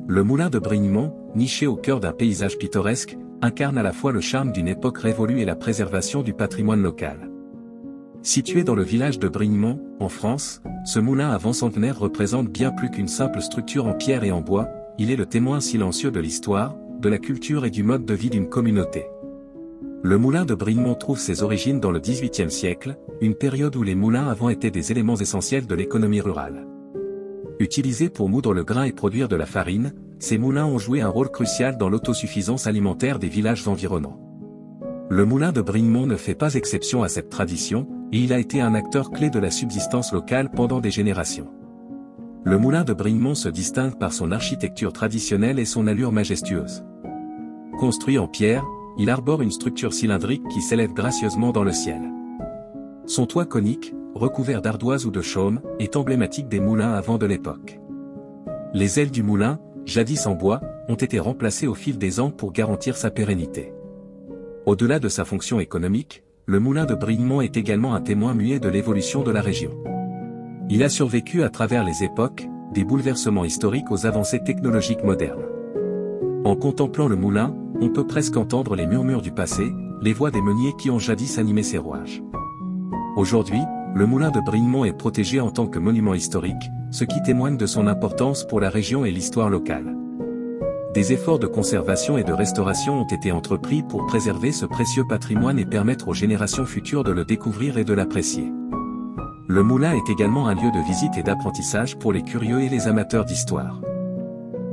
Le moulin de Brignemont, niché au cœur d'un paysage pittoresque, incarne à la fois le charme d'une époque révolue et la préservation du patrimoine local. Situé dans le village de Brignemont, en France, ce moulin avant-centenaire représente bien plus qu'une simple structure en pierre et en bois, il est le témoin silencieux de l'histoire, de la culture et du mode de vie d'une communauté. Le moulin de Brignemont trouve ses origines dans le XVIIIe siècle, une période où les moulins à vent étaient des éléments essentiels de l'économie rurale. Utilisés pour moudre le grain et produire de la farine, ces moulins ont joué un rôle crucial dans l'autosuffisance alimentaire des villages environnants. Le moulin de Brignemont ne fait pas exception à cette tradition, et il a été un acteur clé de la subsistance locale pendant des générations. Le moulin de Brignemont se distingue par son architecture traditionnelle et son allure majestueuse. Construit en pierre, il arbore une structure cylindrique qui s'élève gracieusement dans le ciel. Son toit conique, recouvert d'ardoise ou de chaume, est emblématique des moulins à vent de l'époque. Les ailes du moulin, jadis en bois, ont été remplacées au fil des ans pour garantir sa pérennité. Au-delà de sa fonction économique, le moulin de Brignemont est également un témoin muet de l'évolution de la région. Il a survécu à travers les époques, des bouleversements historiques aux avancées technologiques modernes. En contemplant le moulin, on peut presque entendre les murmures du passé, les voix des meuniers qui ont jadis animé ses rouages. Aujourd'hui, le moulin de Brignemont est protégé en tant que monument historique, ce qui témoigne de son importance pour la région et l'histoire locale. Des efforts de conservation et de restauration ont été entrepris pour préserver ce précieux patrimoine et permettre aux générations futures de le découvrir et de l'apprécier. Le moulin est également un lieu de visite et d'apprentissage pour les curieux et les amateurs d'histoire.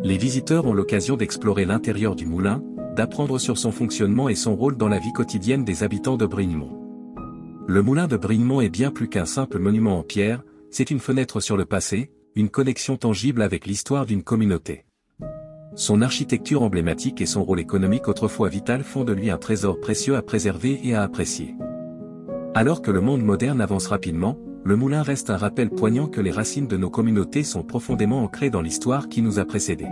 Les visiteurs ont l'occasion d'explorer l'intérieur du moulin, d'apprendre sur son fonctionnement et son rôle dans la vie quotidienne des habitants de Brignemont. Le moulin de Brignemont est bien plus qu'un simple monument en pierre, c'est une fenêtre sur le passé, une connexion tangible avec l'histoire d'une communauté. Son architecture emblématique et son rôle économique autrefois vital font de lui un trésor précieux à préserver et à apprécier. Alors que le monde moderne avance rapidement, le moulin reste un rappel poignant que les racines de nos communautés sont profondément ancrées dans l'histoire qui nous a précédés.